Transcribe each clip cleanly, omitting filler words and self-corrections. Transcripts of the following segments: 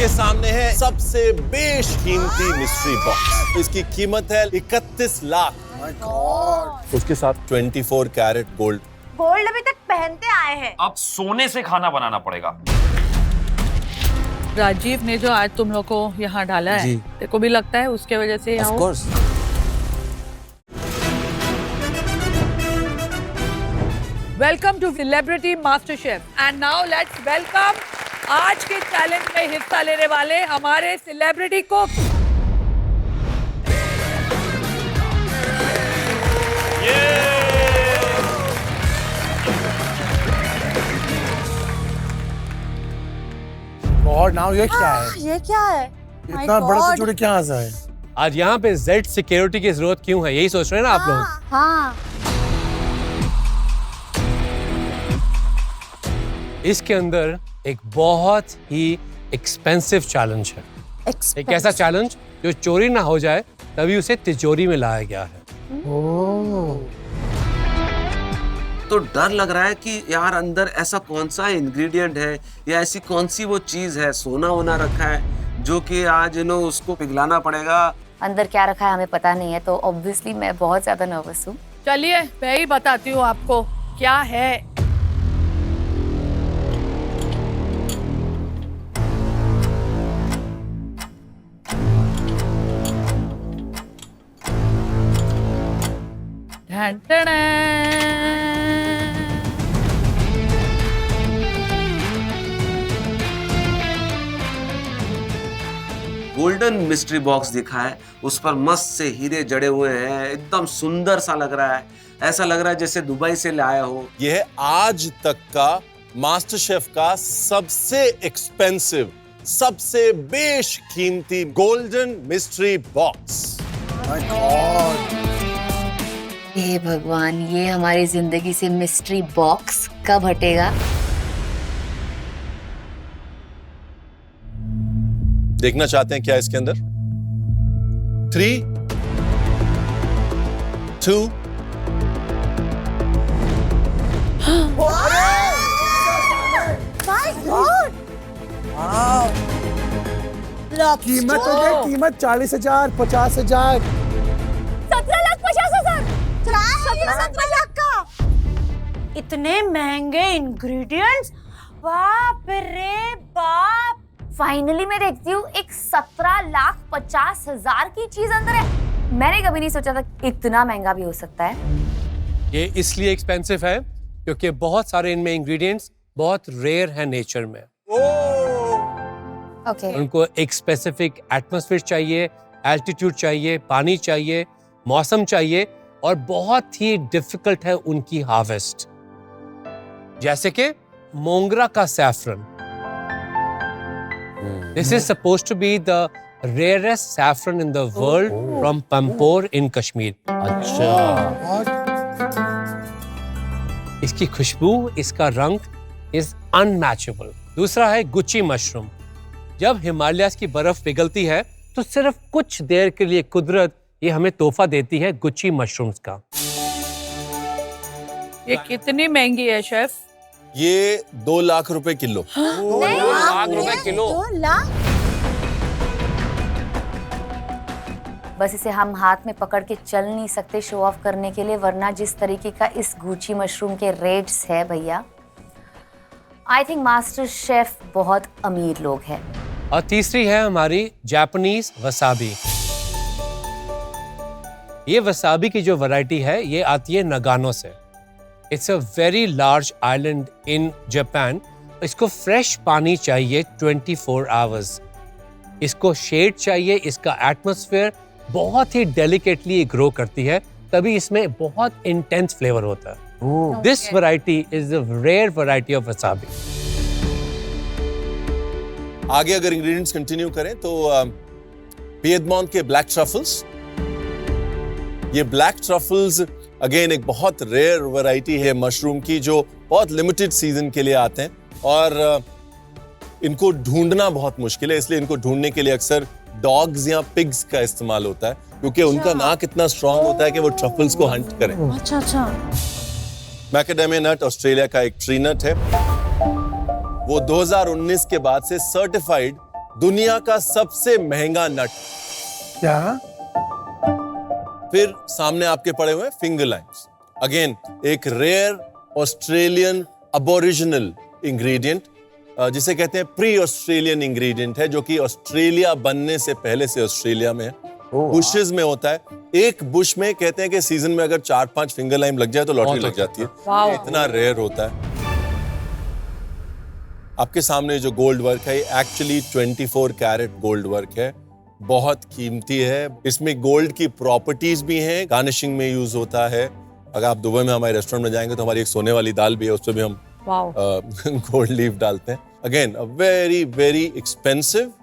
आपके सामने है सबसे बेशकीमती मिस्ट्री बॉक्स। इसकी कीमत है 31 लाख। उसके साथ 24 कैरेट गोल्ड। गोल्ड अभी तक पहनते आए हैं। अब सोने से खाना बनाना पड़ेगा। राजीव ने जो आज तुम लोग को यहाँ डाला है, तेरे को भी लगता है उसके वजह से यहाँ हो? Welcome to celebrity master chef and now let's welcome आज के चैलेंज में हिस्सा लेने वाले हमारे सेलिब्रिटी कुक। और नाउ ये क्या है? ये क्या है? इतना बड़ा कचौड़ी क्या आजा है? आज यहाँ पे जेड सिक्योरिटी की जरूरत क्यों है, यही सोच रहे हैं ना आप लोग? हाँ। इसके अंदर एक बहुत ही एक्सपेंसिव चैलेंज है। एक ऐसा चैलेंज जो चोरी ना हो जाए तभी उसे तिजोरी में लाया गया है। तो डर लग रहा है कि यार अंदर ऐसा कौन सा इंग्रेडिएंट है या ऐसी कौन सी वो चीज है, सोना वोना रखा है जो कि आज उसको पिघलाना पड़ेगा। अंदर क्या रखा है हमें पता नहीं है, तो ऑब्वियसली मैं बहुत ज्यादा नर्वस हूँ। चलिए मैं ही बताती हूँ आपको क्या है। गोल्डन मिस्ट्री बॉक्स दिखा है, उस पर मस्त से हीरे जड़े हुए हैं, एकदम सुंदर सा लग रहा है। ऐसा लग रहा है जैसे दुबई से लाया हो। यह है आज तक का मास्टर शेफ का सबसे एक्सपेंसिव, सबसे बेशकीमती गोल्डन मिस्ट्री बॉक्स। हे भगवान, ये हमारी जिंदगी से मिस्ट्री बॉक्स कब हटेगा? देखना चाहते हैं क्या इसके अंदर? 3, 2 माय गॉड। कीमत हो गई, कीमत 40,000, 50,000, 17,50,000। 17,50,000 का। इतने महंगे इंग्रेडिएंट्स, बाप रे बाप। फाइनली मैं देखती हूँ एक 17,50,000 की चीज अंदर है। मैंने कभी नहीं सोचा था इतना महंगा भी हो सकता है। ये इसलिए एक्सपेंसिव है क्योंकि बहुत सारे इनमें इंग्रेडिएंट्स बहुत रेयर हैं नेचर में। ओके। उनको एक स्पेसिफिक एटमॉस्फेयर चाहिए, एल्टीट्यूड चाहिए, पानी चाहिए, मौसम चाहिए और बहुत ही डिफिकल्ट है उनकी हार्वेस्ट। जैसे कि मोंगरा का saffron. This is supposed to be the rarest saffron in the world from Pampore in Kashmir. अच्छा। इसकी खुशबू, इसका रंग is unmatchable. दूसरा है गुच्ची मशरूम। जब हिमालयाज़ की बर्फ पिघलती है तो सिर्फ कुछ देर के लिए कुदरत ये हमें तोहफा देती है गुच्ची मशरूम्स का। ये कितनी महंगी है शेफ? ये 2 लाख रुपए किलो। 2 लाख रुपए किलो। 2 लाख। बस इसे हम हाथ में पकड़ के चल नहीं सकते शो ऑफ करने के लिए, वरना जिस तरीके का इस गुची मशरूम के रेट्स है भैया, आई थिंक मास्टर शेफ बहुत अमीर लोग हैं। और तीसरी है हमारी जापानीज वसाबी। ये वसाबी की जो वैरायटी है ये आती है नगानो से। It's a very large island in Japan. इसको फ्रेश पानी चाहिए 24 आवर्स। इसको शेड चाहिए, इसका एटमॉस्फेयर बहुत ही डेलिकेटली ग्रो करती है, तभी इसमें बहुत इंटेंस फ्लेवर होता है। This variety is the rare variety of wasabi. आगे अगर इंग्रेडिएंट्स कंटिन्यू करें तो पिएडमोंट के ब्लैक ट्रफल्स। ये ब्लैक ट्रफल्स अगेन एक बहुत रेयर वैरायटी है मशरूम की, जो बहुत लिमिटेड सीजन के लिए आते हैं और इनको ढूंढना बहुत मुश्किल है। इसलिए इनको ढूंढने के लिए अक्सर डॉग्स या पिग्स का इस्तेमाल होता है, क्योंकि उनका नाक इतना स्ट्रांग होता है कि वो ट्रफल्स को हंट करें। अच्छा। मैकेडेमिया नट ऑस्ट्रेलिया का एक ट्री नट है। वो 2019 के बाद से सर्टिफाइड दुनिया का सबसे महंगा नट। क्या? फिर सामने आपके पड़े हुए फिंगर लाइम्स, अगेन एक रेयर ऑस्ट्रेलियन अबोरिजिनल इंग्रेडिएंट, जिसे कहते हैं प्री ऑस्ट्रेलियन इंग्रेडिएंट है, जो कि ऑस्ट्रेलिया बनने से पहले से ऑस्ट्रेलिया में है, बुशेस में होता है। एक बुश में कहते हैं कि सीजन में अगर 4-5 फिंगर लाइम लग जाए तो लॉटरी लग जाती है, इतना रेयर होता है। आपके सामने जो गोल्ड वर्क है एक्चुअली 24 कैरेट गोल्ड वर्क है, बहुत कीमती है। इसमें गोल्ड की प्रॉपर्टीज भी हैं, गार्निशिंग में यूज होता है। अगर आप दुबई में हमारे रेस्टोरेंट में जाएंगे तो हमारी एक सोने वाली दाल भी है, उसमें भी हम गोल्ड लीफ डालते हैं। Again a very very expensive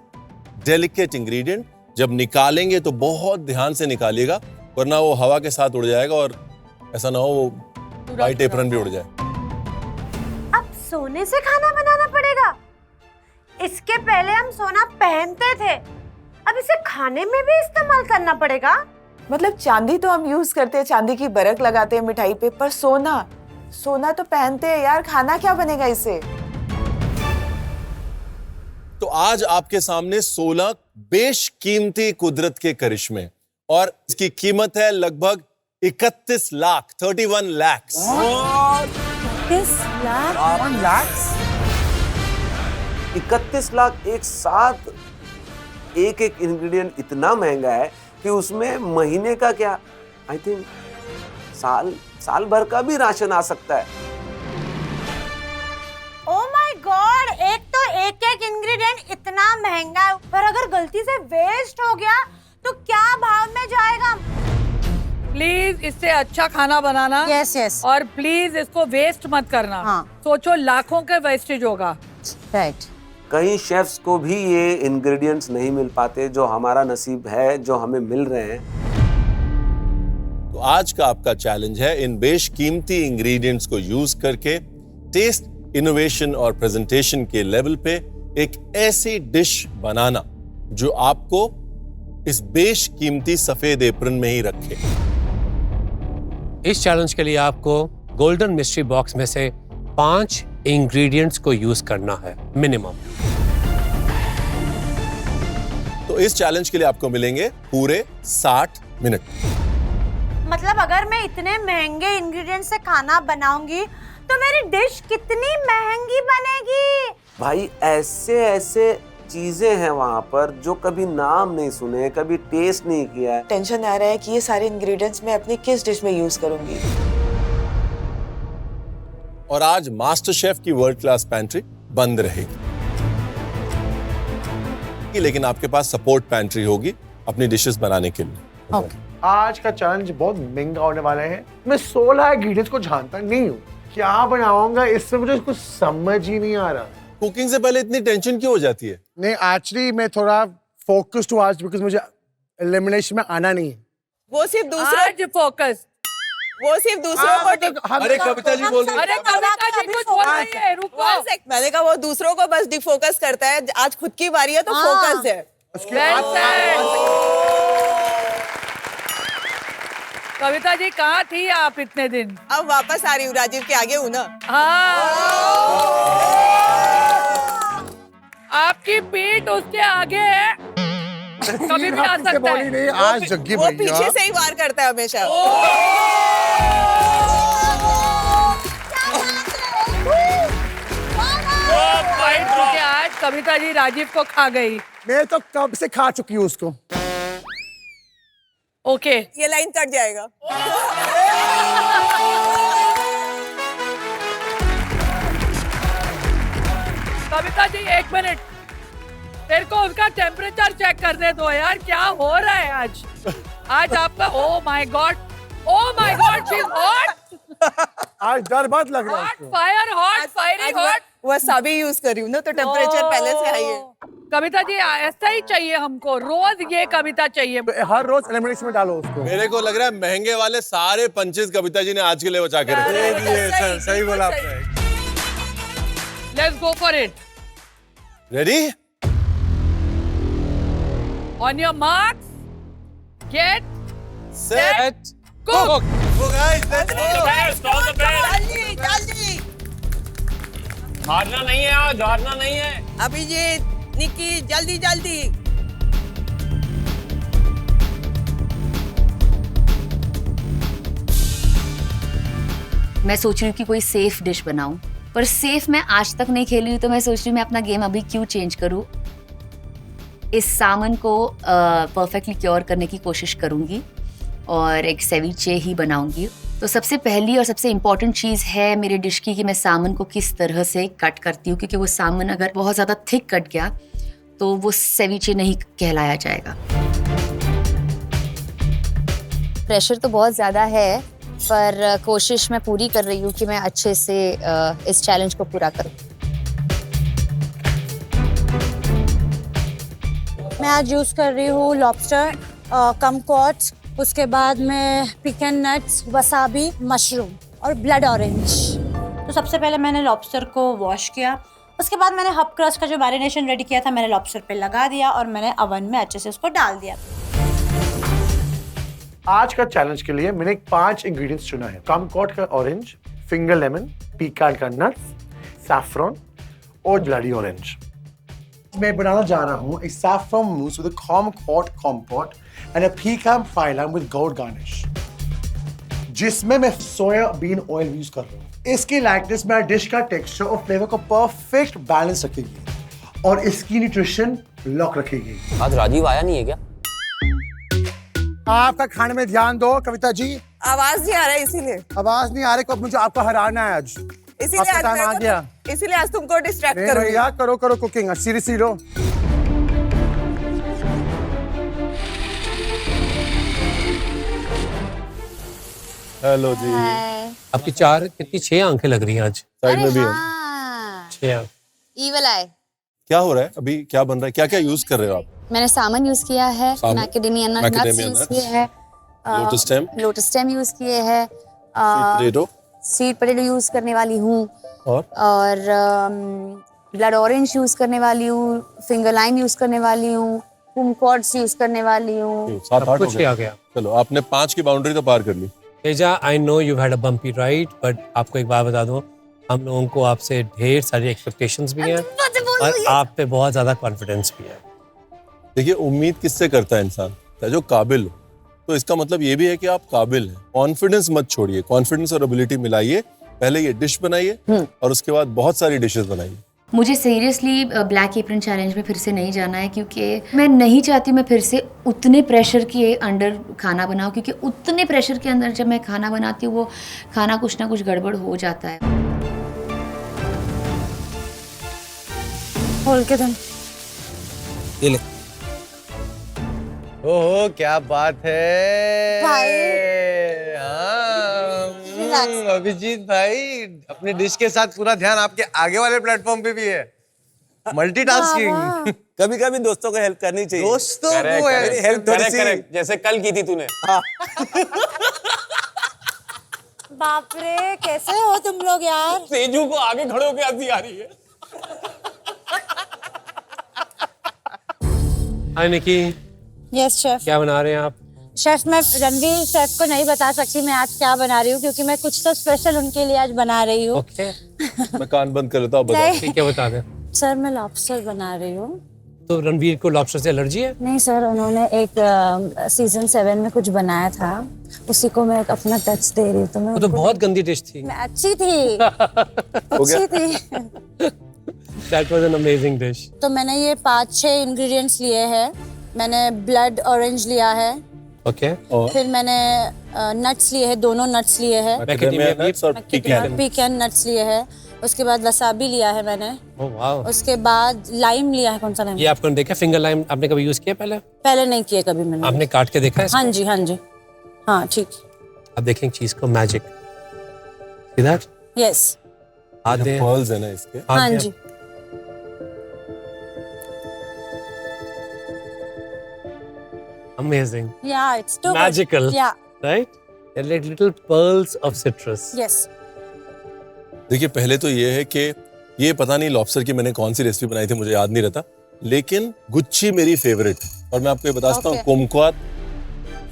delicate ingredient. जब निकालेंगे तो बहुत ध्यान से निकालिएगा, वरना वो हवा के साथ उड़ जाएगा और ऐसा ना हो वो व्हाइट एप्रन भी उड़ जाए। अब सोने से खाना बनाना पड़ेगा? इसके पहले हम सोना पहनते थे, अब इसे खाने में भी इस्तेमाल करना पड़ेगा? मतलब चांदी तो हम यूज करते हैं, चांदी की बरक लगाते हैं मिठाई पे, पर सोना तो पहनते हैं यार, खाना क्या बनेगा इससे? तो आज आपके सामने 16 बेशकीमती कुदरत के करिश्मे, और इसकी कीमत है लगभग 31 लाख, 31 लाख। 31 लाख एक साथ। एक इंग्रेडिएंट इतना महंगा है कि उसमें महीने का क्या, आई थिंक साल भर का भी राशन आ सकता है। ओह माय गॉड, एक तो एक इंग्रेडिएंट इतना महंगा है, पर अगर गलती से वेस्ट हो गया तो क्या भाव में जाएगा? प्लीज इससे अच्छा खाना बनाना। यस। और प्लीज इसको वेस्ट मत करना। हाँ। सोचो लाखों का वेस्टेज होगा। राइट। कई शेफ्स को भी ये इंग्रेडिएंट्स नहीं मिल पाते जो हमारा नसीब है, जो हमें मिल रहे हैं। तो आज का आपका चैलेंज है इन बेशकीमती इंग्रेडिएंट्स को यूज करके टेस्ट, इनोवेशन और प्रेजेंटेशन के लेवल पे एक ऐसी डिश बनाना जो आपको इस बेशकीमती सफेद एप्रन में ही रखे। इस चैलेंज के लिए आपको गोल्डन मिस्ट्री बॉक्स में से 5 इंग्रेडिएंट्स को यूज करना है मिनिमम। तो इस चैलेंज के लिए आपको मिलेंगे पूरे 60 मिनट। मतलब अगर मैं इतने महंगे इंग्रेडिएंट से खाना बनाऊंगी तो मेरी डिश कितनी महंगी बनेगी? भाई ऐसे ऐसे चीजें हैं वहाँ पर जो कभी नाम नहीं सुने, कभी टेस्ट नहीं किया है। टेंशन आ रहा है कि ये सारे इंग्रेडिएंट्स मैं अपनी किस डिश में यूज करूंगी। और आज मास्टर शेफ की वर्ल्ड क्लास पैंट्री बंद रहेगी, लेकिन आपके पास सपोर्ट पैंट्री होगी अपनी डिशेस बनाने के लिए। आज का चैलेंज बहुत महंगा होने वाला है। मैं 16 इंग्रेडिएंट्स को जानता नहीं हूँ, क्या बनाऊंगा इसमें मुझे कुछ समझ ही नहीं आ रहा। कुकिंग से पहले इतनी टेंशन क्यों हो जाती है? नहीं, एक्चुअली मैं थोड़ा फोकस्ड हूँ आज, बिकॉज मुझे एलिमिनेशन में आना नहीं है। वो सिर्फ दूसरों को अरे कविता जी बोल रही है। अरे कविता जी कुछ बोल रही है, रुको। मैंने कहा वो दूसरों को बस डिफोकस करता है, आज खुद की बारी है तो फोकस है। कविता जी कहाँ थी आप इतने दिन? अब वापस आ रही हूँ, राजीव के आगे हूँ ना। आपकी पीठ उसके आगे है, कभी भी आ सकता है। नहीं, आज जग्गी वो भैया पीछे से ही वार करता है हमेशा। क्योंकि आज कविता जी राजीव को खा गई। मैं तो कब से खा चुकी हूँ उसको। ओके, ये लाइन कट जाएगा। कविता जी 1 मिनट, तेरे को उसका टेम्परेचर चेक करने दो यार, क्या हो रहा है आज? आज आपका oh my God, she is hot. आज डर बहुत लग रहा है हॉट उसको। Fire, hot firing, hot. Wasabi use कर रही हूँ ना, तो टेम्परेचर पहले से हाई है। कविता जी ऐसा ही चाहिए हमको, रोज ये कविता चाहिए। हर रोज एलिमिनेशन में डालो उसको। मेरे को लग रहा है महंगे वाले सारे पंचेस कविता जी ने आज के लिए बचा के रखे। सर सही बोला आपने। Let's go for it. Ready? On your marks, get set cook. जल्दी हारना नहीं है आज, हारना नहीं है। अभी ये निक्की जल्दी जल्दी। मैं सोच रही हूँ कि कोई सेफ डिश बनाऊं, पर सेफ मैं आज तक नहीं खेली हूँ, तो मैं सोच रही हूँ मैं अपना गेम अभी क्यों चेंज करूँ। इस सामन को परफेक्टली क्योर करने की कोशिश करूँगी और एक सेविचे ही बनाऊंगी। तो सबसे पहली और सबसे इम्पॉर्टेंट चीज़ है मेरी डिश की कि मैं सामन को किस तरह से कट करती हूँ, क्योंकि वो सामन अगर बहुत ज़्यादा थिक कट गया तो वो सेविचे नहीं कहलाया जाएगा। प्रेशर तो बहुत ज़्यादा है, पर कोशिश मैं पूरी कर रही हूँ कि मैं अच्छे से इस चैलेंज को पूरा करूँ। मैं आज यूज़ कर रही हूँ लॉबस्टर, कमकॉट, उसके बाद में पिकन नट्स, वसाबी, मशरूम और ब्लड ऑरेंज। तो सबसे पहले मैंने लॉबस्टर को वॉश किया, उसके बाद मैंने हब क्रस्ट का जो मैरिनेशन रेडी किया था मैंने लॉबस्टर पे लगा दिया और मैंने ओवन में अच्छे से उसको डाल दिया। आज का चैलेंज के लिए मैंने 5 इंग्रेडिएंट्स चुना है। कमकॉट का ऑरेंज, फिंगर लेमन, पीकान का नट्स, सैफरन और ब्लडी ऑरेंज। मैं बनाना जा रहा हूँ एक saffron mousse with kumquat compote and a pecan phylum with gold garnish, जिसमें मैं सोया बीन ऑयल यूज कर रहा हूँ। इसकी लाइटनेस मेरा डिश का टेक्सचर और फ्लेवर को परफेक्ट बैलेंस रखेगी और इसकी न्यूट्रिशन लॉक रखेगी। आज राजीव आया नहीं है क्या? आपका खाने में ध्यान दो कविता जी। आवाज नहीं आ रहा है इसीलिए। आवाज नहीं आ रही, मुझे आपको हराना है आज। इसीलिए आपका टाइम आ गया। इसीलिए आज तुमको डिस्ट्रैक्ट करूंगी। भैया करो करो कुकिंग, सीरियसली लो। हेलो जी। आपकी 4 कितनी 6 आंखें लग रही हैं आज। साइड में भी है। हाँ, 6 ईवल आई। क्या हो रहा है अभी, क्या बन रहा है, क्या क्या यूज कर रहे हो आप? मैंने सामन यूज किया है, salmon, macadamia nuts macadamia use nuts, किए हैं, लोटस स्टेम यूज किए हैं, पोटैटो स्वीट पोटैटो यूज करने वाली हूँ और ब्लड ऑरेंज यूज करने वाली हूँ, फिंगर लाइम यूज करने वाली हूँ, कुमकॉट्स यूज करने वाली हूँ। 7-8 कुछ ही आ गया। चलो आपने 5 की बाउंड्री तो पार कर ली। Teja, I know you had a bumpy ride, but आपको एक बात बता दूं, हम लोगों को आपसे ढेर सारी एक्सपेक्टेशंस भी हैं और आप पे बहुत ज्यादा कॉन्फिडेंस भी है। देखिए, उम्मीद किससे करता है इंसान, जो काबिल हो, तो इसका मतलब ये भी है कि आप काबिल हैं। कॉन्फिडेंस मत छोड़िए, कॉन्फिडेंस और एबिलिटी मिलाइए। पहले ये डिश बनाइए और उसके बाद बहुत सारी डिशेस बनाइए। मुझे सीरियसली ब्लैक एप्रन चैलेंज में फिर से नहीं जाना है, क्योंकि मैं नहीं चाहती मैं फिर से उतने प्रेशर के अंडर खाना बनाऊं, क्योंकि उतने प्रेशर के अंदर जब मैं खाना बनाती हूँ वो खाना कुछ ना कुछ गड़बड़ हो जाता है। खोल के तुम ये ले। ओहो क्या बात है भाई। हाँ, अभिजीत भाई, अपने डिश के साथ पूरा ध्यान आपके आगे वाले प्लेटफॉर्म पे भी है। मल्टीटास्किंग। कभी कभी दोस्तों को हेल्प करनी चाहिए। दोस्तों को हेल्प थोड़ी सी। जैसे कल की थी तूने। बाप रे, कैसे हो तुम लोग यार। तेजू को आगे खड़े होके हंसी आ रही है। हाय निकी, यस शेफ। क्या बना रहे हैं आप? शेफ, मैं रणवीर शेफ को नहीं बता सकती मैं आज क्या बना रही हूँ, क्योंकि मैं कुछ तो स्पेशल उनके लिए आज बना रही हूँ। ओके, मैं कान बंद कर लेता हूँ, बताओ। नहीं। ठीक है, बता दें। सर, मैं लॉबस्टर बना रही हूँ। तो रणवीर को लॉबस्टर से एलर्जी है? नहीं सर, उन्होंने एक सीजन 7 में कुछ बनाया था, उसी को मैं एक अपना टच दे रही हूँ। तो मैं वो तो बहुत गंदी डिश थी। मैं अच्छी थी। अच्छी थी। That was an amazing dish. तो मैंने ये 5-6 इंग्रेडिएंट्स लिए हैं। मैंने ब्लड ऑरेंज लिया है, ओके, फिर मैंने नट्स लिए हैं, दोनों नट्स लिए हैं, Macadamia nuts और pecan। पीकन नट्स लिए हैं, उसके बाद वसाबी लिया है मैंने, ओह वाओ। उसके बाद लाइम लिया है। कौन सा लाइम? ये आपने देखा फिंगर लाइम, आपने कभी यूज किया पहले? पहले नहीं किया कभी मैंने। आपने काट के देखा है इसको? हाँ जी, हाँ जी, हाँ ठीक। अब देखें चीज को, मैजिक। See that? यस, हाथ दे। पर्ल्स है ना इसके। हाँ जी। Amazing. Yeah, it's too Magical. good. Yeah, Right? They're like little pearls of citrus. yes. देखिए, पहले तो ये है कि ये पता नहीं लॉबस्टर की मैंने कौन सी रेसिपी बनाई थी, मुझे याद नहीं रहता, लेकिन गुच्ची मेरी फेवरेट है और मैं आपको ये बता सकता हूँ, Okay. कुमक्वात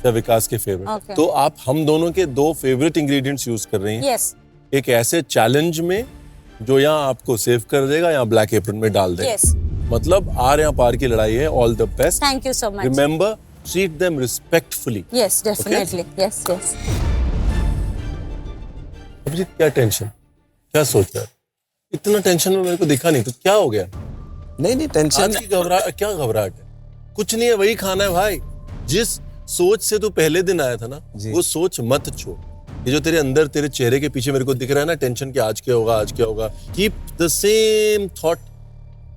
या विकास के फेवरेट। Okay. तो आप हम दोनों के 2 फेवरेट इंग्रेडिएंट्स यूज कर रही हैं Yes, एक ऐसे चैलेंज में जो यहाँ आपको सेव कर देगा या ब्लैक एप्रन में डाल देगा। yes. मतलब आर या पार की लड़ाई है. All the best. Thank you so much. Remember, treat them respectfully. Yes definitely. Yes yes. Abhijit, क्या टेंशन, क्या सोच रहा है? इतना टेंशन में मेरे को दिखा नहीं, तो क्या हो गया? नहीं टेंशन. आज की क्या घबराहट है? कुछ नहीं है, वही खाना है भाई. जिस सोच से तू पहले दिन आया था ना, वो सोच मत छोड़. ये जो तेरे अंदर, तेरे चेहरे के पीछे मेरे को दिख रहा है ना टेंशन कि आज क्या होगा, आज क्या होगा. Keep the same thought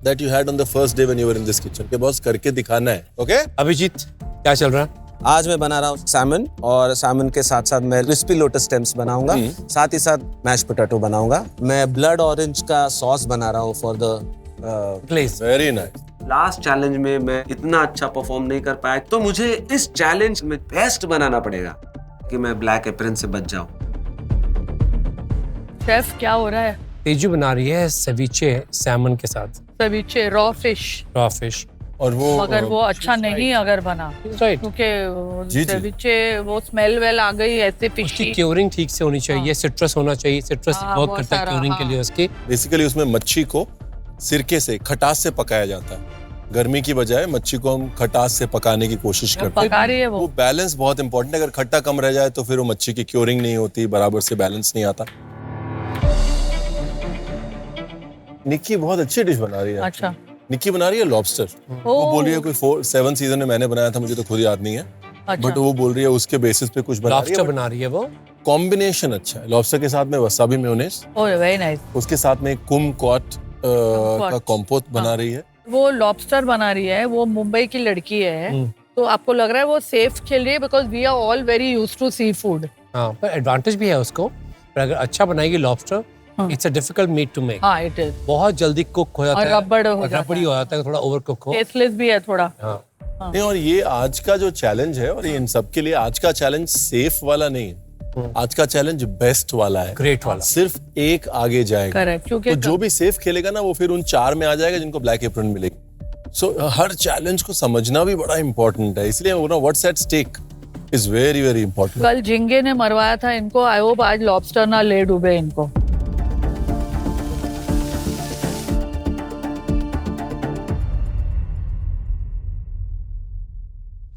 that you had on the first day when you were in this kitchen. के बॉस करके दिखाना है. ओके अभिजीत, क्या चल रहा है? आज मैं बना रहा हूँ सैमन, और सैमन के साथ साथ मैं क्रिस्पी लोटस स्टेम्स बनाऊंगा. साथ ही साथ मैश पोटैटो बनाऊंगा. मैं ब्लड ऑरेंज का सॉस बना रहा हूँ for the please. Very nice. Last challenge में मैं इतना अच्छा परफॉर्म नहीं कर पाया, तो मुझे इस चैलेंज में बेस्ट बनाना पड़ेगा कि मैं ब्लैक एप्रन से बच जाऊं. शेफ क्या हो रहा है? तेजू बना रही है सेविचे सैमन के साथ. सेविचे रॉ फिश. Raw fish. और वो मगर वो अच्छा नहीं अगर बना, राइट, क्योंकि सेविचे वो स्मेल वेल आ गई ऐसे उसकी फिशी. क्यूरिंग ठीक से होनी चाहिए. सिट्रस होना चाहिए. सिट्रस बहुत करता है क्यूरिंग के लिए उसकी. बेसिकली उसमें मच्छी को सिरके से, खटास से पकाया जाता है. गर्मी की बजाय मच्छी को हम खटास से पकाने की कोशिश करते हैं. पका रही है वो बैलेंस बहुत इंपॉर्टेंट है. अगर खट्टा कम रह जाए तो फिर वो मच्छी की क्यूरिंग नहीं होती, बराबर से बैलेंस नहीं आता. निक्की बहुत अच्छी डिश बना रही है. अच्छा. निक्की बना रही है लॉबस्टर. वो बोल रही है कोई 7 सीजन में मैंने बनाया था, मुझे तो खुद याद नहीं है. अच्छा. बट वो बोल रही है उसके बेसिस पे कुछ बना रही है. लॉबस्टर बना रही है वो. कॉम्बिनेशन अच्छा है. लॉबस्टर के साथ में वसाबी मेयोनेज, वेरी नाइस. उसके साथ में कुमक्वाट का कॉम्पोट बना रही है. वो लॉबस्टर बना रही है. वो मुंबई की लड़की है, तो आपको लग रहा है वो सेफ खेल रही है, because we are all very used to see food. हाँ, पर एडवांटेज भी है उसको. पर अगर अच्छा बनाएगी lobster, it's a difficult meat to make. हाँ, इट इज. बहुत जल्दी कुक हो जाता है. रबड़ हो जाता है, थोड़ा ओवर कुक हो. टेस्टलेस भी है थोड़ा. हाँ. नहीं, और ये आज का जो चैलेंज है, और ये इन सब के लिए आज का चैलेंज सेफ वाला नहीं है. आज का चैलेंज बेस्ट वाला है, ग्रेट वाला. सिर्फ एक आगे जाएगा. करेक्ट. क्योंकि तो जो भी सेफ खेलेगा ना, वो फिर उन 4 में आ जाएगा जिनको ब्लैक एप्रन मिलेगी. सो हर चैलेंज को समझना भी बड़ा इंपॉर्टेंट है. इसलिए what's at stake is very very important. कल झिंगे ने मरवाया था इनको. आई होप आज लॉबस्टर ना ले डूबे इनको.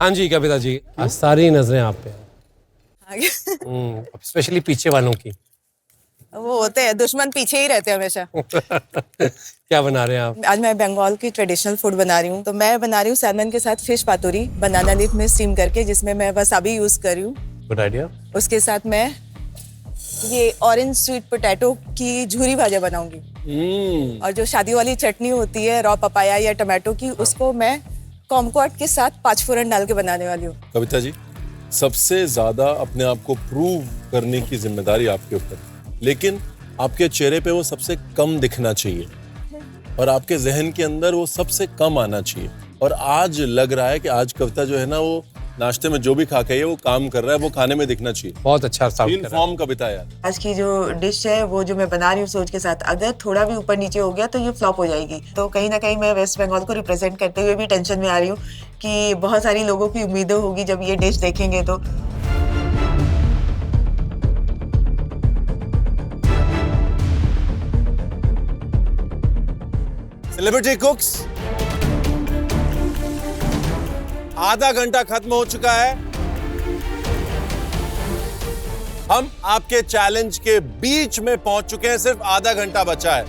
हाँ जी कविता जी, आज सारी नजरें आप पे. स्पेशली पीछे वालों की. वो होते हैं दुश्मन, पीछे ही रहते हैं हमेशा. क्या बना रहे हैं आप? आज मैं बंगाल की ट्रेडिशनल फूड बना रही हूँ. तो मैं बना रही हूँ सैलमन के साथ फिश पातुरी, बनाना लीफ में स्टीम करके, जिसमें मैं वसाबी यूज कर रही हूँ. Good idea. उसके साथ मैं ये ऑरेंज स्वीट पोटैटो की झूरी भाजा बनाऊंगी. और जो शादी वाली चटनी होती है रॉ पपाया या टमाटो की, उसको मैं कॉम्क्वाट के साथ 5 फोरन डाल के बनाने वाली हूँ. कविता जी, सबसे ज्यादा अपने आप को प्रूव करने की जिम्मेदारी आपके ऊपर, लेकिन आपके चेहरे पे वो सबसे कम दिखना चाहिए और आपके जहन के अंदर वो सबसे कम आना चाहिए. और आज लग रहा है कि आज कविता जो है ना, वो नाश्ते में जो भी खा के वो काम कर रहा है, वो खाने में दिखना चाहिए. बहुत अच्छा साउंड कर रहा है. फॉर्म कविता यार. आज की जो डिश है वो जो मैं बना रही हूँ सोच के साथ, अगर थोड़ा भी ऊपर नीचे हो गया तो ये फ्लॉप हो जाएगी. तो कहीं ना कहीं मैं वेस्ट बंगाल को रिप्रेजेंट करते हुए भी टेंशन में आ रही हूँ कि बहुत सारी लोगों की उम्मीदें होगी जब ये डिश देखेंगे. तो सेलिब्रिटी कुक्स, आधा घंटा खत्म हो चुका है. हम आपके चैलेंज के बीच में पहुंच चुके हैं. सिर्फ आधा घंटा बचा है.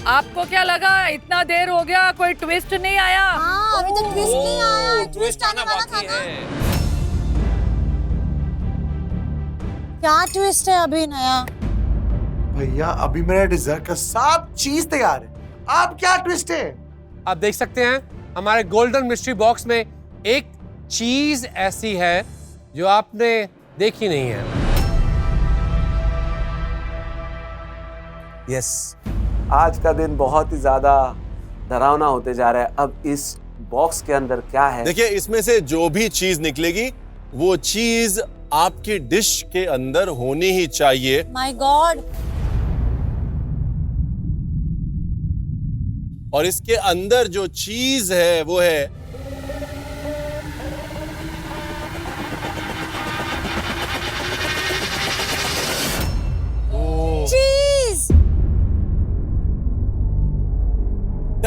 आपको क्या लगा इतना देर हो गया, कोई ट्विस्ट नहीं आया? हाँ, अभी तक ट्विस्ट नहीं आया. ट्विस्ट आने वाला था ना. क्या ट्विस्ट है अभी नया? भैया अभी मेरा डिजर्ट का सब चीज तैयार है. आप क्या ट्विस्ट है? आप देख सकते हैं हमारे गोल्डन मिस्ट्री बॉक्स में एक चीज ऐसी है जो आपने देखी नहीं है. यस, आज का दिन बहुत ही ज्यादा डरावना होते जा रहा है. अब इस बॉक्स के अंदर क्या है? देखिए, इसमें से जो भी चीज निकलेगी वो चीज आपकी डिश के अंदर होनी ही चाहिए. My God. और इसके अंदर जो चीज है वो है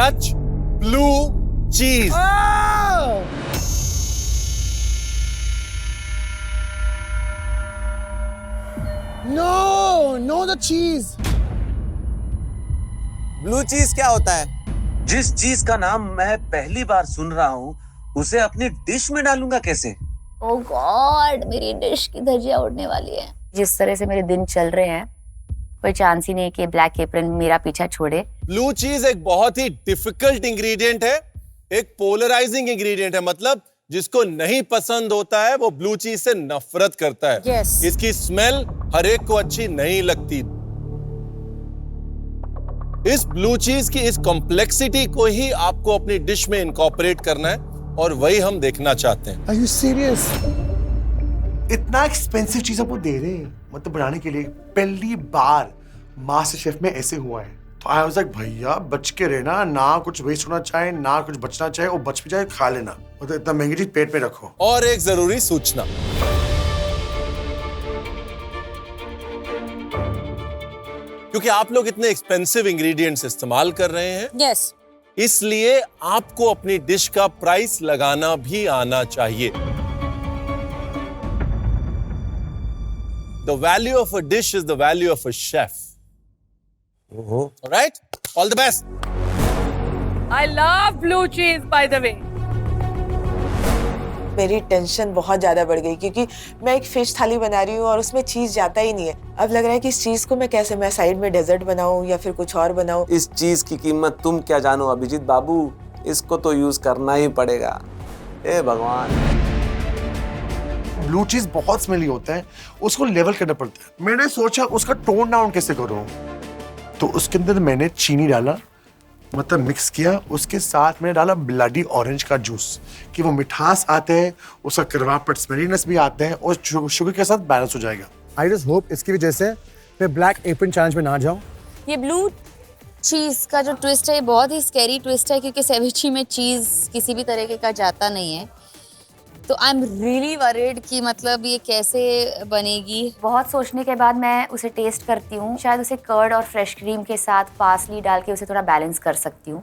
Dutch blue cheese. No, no the cheese. Blue चीज क्या होता है? जिस चीज का नाम मैं पहली बार सुन रहा हूँ उसे अपनी डिश में डालूंगा कैसे? ओह गॉड, मेरी डिश की धज्जियां उड़ने वाली है। जिस तरह से मेरे दिन चल रहे हैं, कोई चांस ही नहीं कि ब्लैक एप्रन मेरा पीछा छोड़े। ब्लू चीज एक बहुत ही डिफिकल्ट इंग्रेडिएंट है, एक पोलराइजिंग इंग्रेडिएंट है, मतलब जिसको नहीं पसंद होता है वो ब्लू चीज से नफरत करता है। Yes. इसकी स्मेल हर एक को अच्छी नहीं लगती। इस ब्लू चीज की इस कॉम्प्लेक्सिटी को ही आपको अपनी डिश में इनकॉर्पोरेट करना है और वही हम देखना चाहते हैं। Are you serious? इतना एक्सपेंसिव चीज आपको दे रहे हैं मतलब बनाने के लिए। पहली बार मास्टर शेफ में ऐसे हुआ है तो आई वाज लाइक भैया बच के रहना, ना कुछ वेस्ट होना चाहिए ना कुछ बचना चाहिए, और बच भी जाए खा लेना, मतलब इतना महंगी चीज पेट में रखो। और एक जरूरी सूचना, क्योंकि आप लोग इतने एक्सपेंसिव इंग्रेडिएंट्स इस्तेमाल कर रहे हैं, यस, इसलिए आपको अपनी डिश का प्राइस लगाना भी आना चाहिए। The value of a dish is the value of a chef. All right? All the best. I love blue cheese, by the way. मेरी टेंशन बहुत ज्यादा बढ़ गई क्योंकि मैं एक फिश थाली बना रही हूँ और उसमें चीज जाता ही नहीं है। अब लग रहा है कि इस चीज को मैं कैसे, मैं साइड में डेजर्ट बनाऊं या फिर कुछ और बनाऊं। इस चीज की कीमत तुम क्या जानो अभिजीत बाबू, इसको तो यूज करना ही पड़ेगा। ए भगवान, ब्लू चीज बहुत स्मेली होता है, उसको लेवल करना पड़ता है। मैंने सोचा उसका टोन डाउन कैसे करूं, तो उसके अंदर मैंने चीनी डाला, मतलब मिक्स किया, उसके साथ मैंने डाला ब्लडी ऑरेंज का जूस कि वो मिठास आते हैं, उसका करवापट स्मेलीनेस भी आता है और शुगर के साथ बैलेंस हो जाएगा। आई जस्ट होप इसकी वजह से मैं ब्लैक एप्रन चैलेंज में ना जाऊं। ये ब्लू चीज का जो ट्विस्ट है ये बहुत ही स्कैरी ट्विस्ट है क्योंकि सेविची में चीज किसी भी तरीके का जाता नहीं है। तो आई एम रियली वरीड कि मतलब ये कैसे बनेगी। बहुत सोचने के बाद मैं उसे टेस्ट करती हूँ, शायद उसे कर्ड और फ्रेश क्रीम के साथ पार्सली डाल के उसे थोड़ा बैलेंस कर सकती हूँ।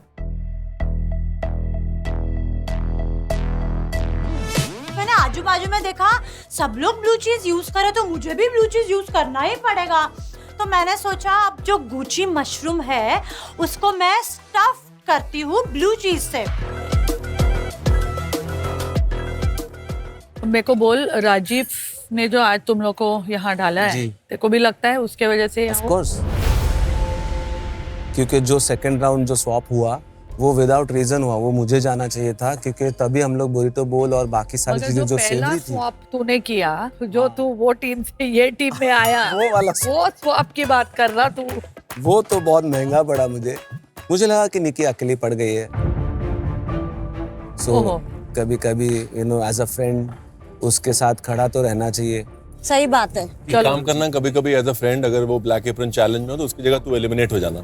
मैंने आजू बाजू में देखा सब लोग ब्लू चीज यूज करे तो मुझे भी ब्लू चीज यूज करना ही पड़ेगा। तो मैंने सोचा अब जो गुची मशरूम है उसको मैं स्टफ करती हूँ ब्लू चीज से। मेरे को बोल, राजीव ने जो आज तुम लोग को यहाँ डाला है, तेरे को भी लगता है उसके वजह से? Of course. क्योंकि जो सेकंड राउंड जो स्वैप हुआ वो विदाउट रीजन हुआ, वो मुझे जाना चाहिए था क्योंकि तभी हम लोग बुरिटो बोल और बाकी सारी चीजें जो सेवरी थी। स्वैप तूने किया, जो तू वो टीम से ये टीम में आया, वो वाला वो स्वैप की बात कर रहा तू। वो तो बहुत महंगा पड़ा मुझे लगा कि निकी अकेली पड़ गई है। सो कभी कभी you know as a friend उसके साथ खड़ा तो रहना चाहिए। सही बात है। एक काम करना, कभी कभी एज अ फ्रेंड अगर वो ब्लैक एप्रन चैलेंज में हो तो उसकी जगह तू एलिमिनेट हो जाना।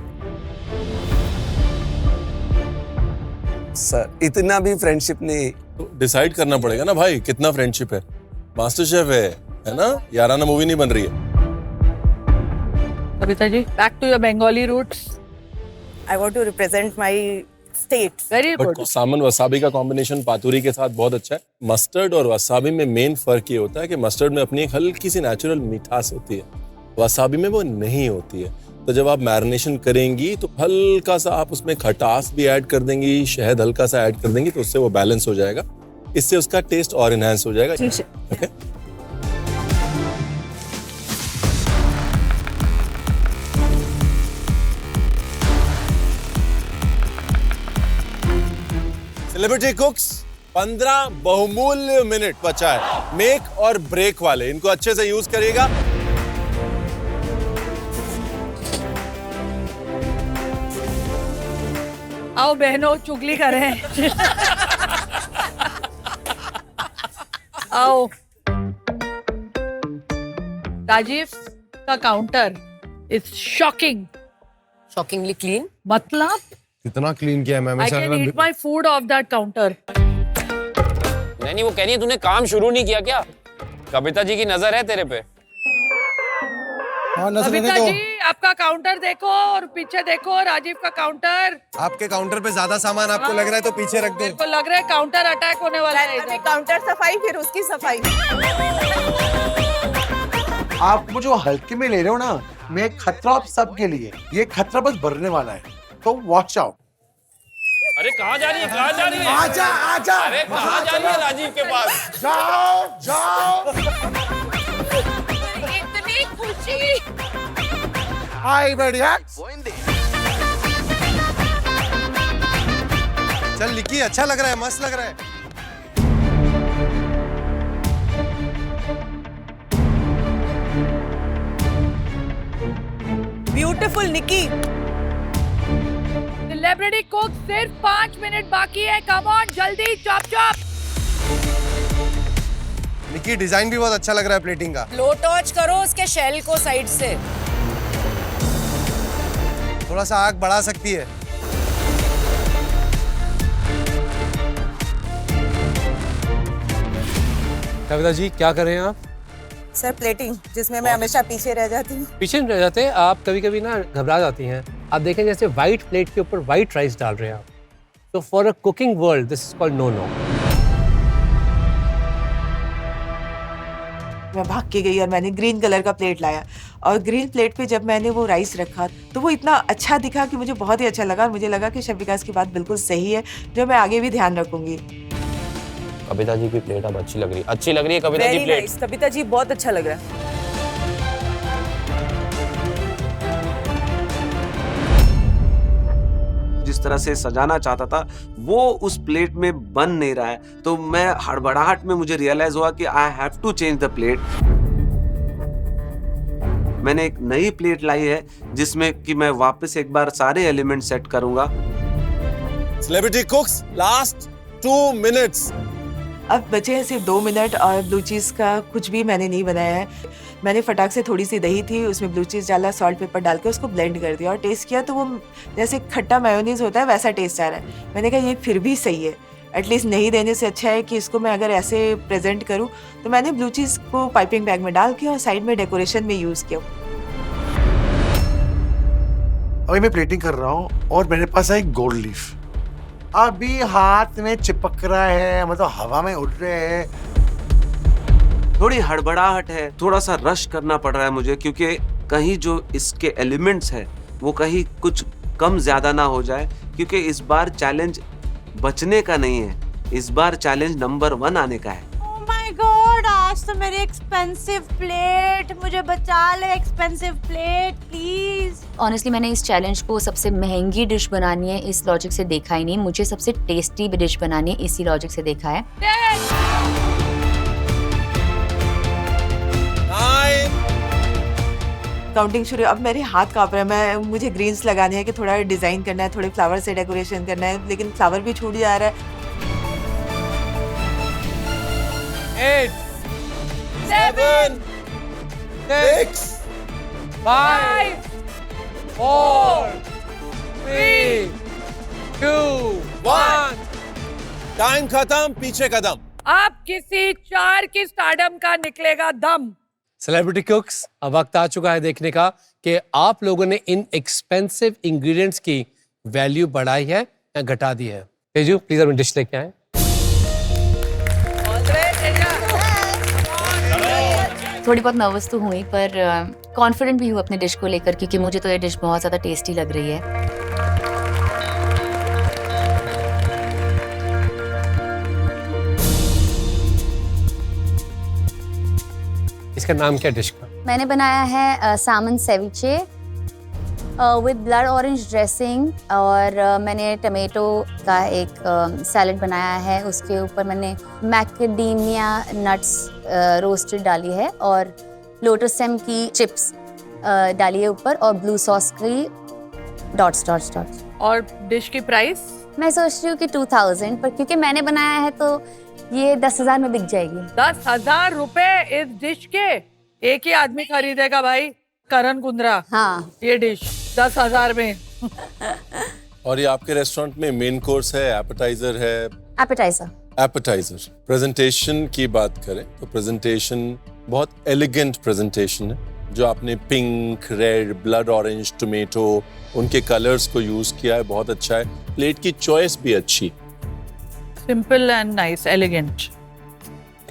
सर इतना भी फ्रेंडशिप नहीं, तो डिसाइड करना पड़ेगा ना भाई कितना फ्रेंडशिप है। मास्टर शेफ है ना, याराना मूवी नहीं बन रही है। Kavita ji, back to your Bengali roots. I want to represent my state. Very good. But salmon wasabi का कॉम्बिनेशन पातुरी के साथ बहुत अच्छा है। मस्टर्ड और वसाबी में मेन फर्क ये होता है कि मस्टर्ड में अपनी एक हल्की सी नेचुरल मिठास होती है, वसाबी में वो नहीं होती है। तो जब आप मैरिनेशन करेंगी तो हल्का सा आप उसमें खटास भी ऐड कर देंगी, शहद हल्का सा ऐड कर देंगी, तो उससे वो बैलेंस हो जाएगा, इससे उसका टेस्ट और इनहैंस हो जाएगा। ओके, सेलिब्रिटी कुक्स 15 बहुमूल्य मिनट बचा है मेक और ब्रेक वाले, इनको अच्छे से यूज करिएगा। आओ बहनों चुगली करें। आओ। राजीव का counter is shocking, shockingly clean. मतलब कितना क्लीन किया है ma'am. I can eat my food off that counter. नहीं वो कह रही है तूने काम शुरू नहीं किया क्या? कविता जी की नजर है तेरे पे। कविता जी, आपका काउंटर देखो और पीछे देखो, राजीव का काउंटर। आपके काउंटर पे ज्यादा सामान आपको लग रहा है तो पीछे रख दो। मेरे को लग रहा है काउंटर अटैक होने वाला है। अभी काउंटर सफाई, फिर उसकी सफाई। आप वो जो हल्के में ले रहे हो ना, मैं खतरा आप सबके लिए, ये खतरा बस बढ़ने वाला है, तो वॉच आउट। अरे कहाँ जा रही है, कहाँ जा रही है? आजा आजा, अरे कहाँ जा रही है राजीव के पास? जाओ जाओ। इतनी खुशी। हाय बढ़िया। चल निकी, अच्छा लग रहा है, मस्त लग रहा है। ब्यूटीफुल निकी। सेलिब्रिटी कुक सिर्फ 5 मिनट बाकी है। कम ऑन, जल्दी, चॉप चॉप। निकी, डिजाइन भी बहुत अच्छा लग रहा है प्लेटिंग का। लो टच करो उसके शेल को साइड से। थोड़ा सा आग बढ़ा सकती है। कविता जी क्या कर रहे हैं आप? सर प्लेटिंग, जिसमें मैं हमेशा पीछे रह जाती हूँ। पीछे नहीं रह जाते आप, कभी कभी ना घबरा जाती हैं। आप देखें जैसे व्हाइट प्लेट के ऊपर व्हाइट राइस डाल रहे हैं आप, तो for a cooking world this is called no no. मैं भाग के गई और मैंने ग्रीन कलर का प्लेट लाया, और ग्रीन प्लेट पे जब मैंने वो राइस रखा तो वो इतना अच्छा दिखा कि मुझे बहुत ही अच्छा लगा, और मुझे लगा कि शेफ विकास की बात बिल्कुल सही है, जो मैं आगे भी ध्यान रखूंगी। कविता जी की प्लेट अब अच्छी लग रही है, अच्छी लग रही है कविता जी प्लेट। कविता जी बहुत अच्छा लग रहा है। जिस तरह से सजाना चाहता था वो उस प्लेट में बन नहीं रहा है, तो मैं हड़बड़ाहट में मुझे रियलाइज हुआ कि I have to change the plate. मैंने एक नई प्लेट लाई है जिसमें कि मैं वापस एक बार सारे एलिमेंट सेट करूंगा। Celebrity cooks, last 2 minutes. अब बचे हैं सिर्फ 2 मिनट, और ब्लू चीज़ का कुछ भी मैंने नहीं बनाया है। मैंने फटाक से थोड़ी सी दही थी, उसमें ब्लू चीज़ डाला, सॉल्ट पेपर डाल के उसको ब्लेंड कर दिया और टेस्ट किया, तो वो जैसे खट्टा मेयोनीज होता है वैसा टेस्ट आ रहा है। मैंने कहा ये फिर भी सही है, एटलीस्ट नहीं देने से अच्छा है कि इसको मैं अगर ऐसे प्रेजेंट करूँ। तो मैंने ब्लू चीज़ को पाइपिंग बैग में डाल के और साइड में डेकोरेशन में यूज़ किया। अभी मैं प्लेटिंग कर रहा हूँ और मेरे पास है एक गोल्ड लीफ, अभी हाथ में चिपक रहा है, मतलब हवा में उड़ रहे हैं। थोड़ी हड़बड़ाहट है, थोड़ा सा रश करना पड़ रहा है मुझे, क्योंकि कहीं जो इसके एलिमेंट्स हैं वो कहीं कुछ कम ज्यादा ना हो जाए, क्योंकि इस बार चैलेंज बचने का नहीं है, इस बार चैलेंज नंबर 1 आने का है। ओह माय गॉड, आज तो मेरी एक्सपेंसिव प्लेट, मुझे बचा ले एक्सपेंसिव प्लेट प्लीज। ऑनेस्टली मैंने इस चैलेंज को सबसे महंगी डिश बनानी है इस लॉजिक से देखा ही नहीं, मुझे सबसे टेस्टी डिश बनानी है इसी लॉजिक से देखा है। काउंटिंग शुरू। अब मेरे हाथ कांप रहे हैं, मैं मुझे ग्रीन्स लगाने हैं कि थोड़ा डिजाइन करना है, थोड़े फ्लावर से डेकोरेशन करना है, लेकिन फ्लावर भी छूट जा रहा है। 8 7 6 5 4 3 2 1। टाइम खत्म, पीछे कदम। अब किसी 4 की स्टारडम का निकलेगा दम। सेलिब्रिटी कुक्स, अब वक्त आ चुका है देखने का कि आप लोगों ने इन एक्सपेंसिव इंग्रेडिएंट्स की वैल्यू बढ़ाई है या घटा दी है। तेजू प्लीज अपनी डिश लेके आए। थोड़ी बहुत नर्वस तो हुई, पर कॉन्फिडेंट भी हूँ अपने डिश को लेकर, क्योंकि मुझे तो ये डिश बहुत ज़्यादा टेस्टी लग रही है। इसका नाम क्या डिश का? मैंने बनाया है सामन सेविचे विद ब्लड ऑरेंज ड्रेसिंग, और मैंने टमेटो का एक सैलेड बनाया है, उसके ऊपर मैंने मैकेडेमिया नट्स रोस्टेड डाली है और लोटस स्टेम की चिप्स डाली है ऊपर, और ब्लू सॉस की डॉट्स डॉट्स डॉट्स। और डिश की प्राइस मैं सोच रही हूँ कि 2000, पर क्योंकि मैंने बनाया है तो ये 10,000 में बिक जाएगी। 10,000 रुपए इस डिश के? एक ही आदमी खरीदेगा भाई, करण कुंद्रा। हाँ, ये डिश 10,000 में। और ये आपके रेस्टोरेंट में मेन कोर्स है, एपेटाइजर है? एपेटाइजर। एपेटाइजर। प्रेजेंटेशन की बात करें तो प्रेजेंटेशन बहुत एलिगेंट प्रेजेंटेशन है, जो आपने pink, red, blood orange, tomato, उनके कलर्स को यूज किया है, बहुत अच्छा है। प्लेट की चॉइस भी अच्छी। Simple and nice, elegant.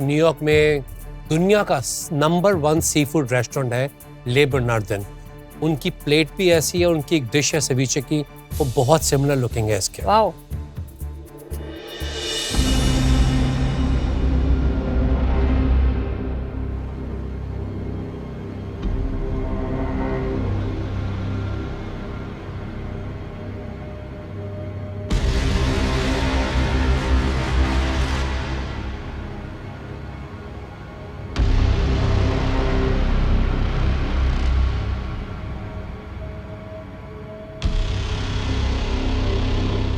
New York में दुनिया का नंबर 1 सी फूड रेस्टोरेंट है ले बर्नार्डन। उनकी प्लेट भी ऐसी है, उनकी एक डिश है सेविचे की, वो बहुत सिमिलर लुकिंग है इसके। Wow.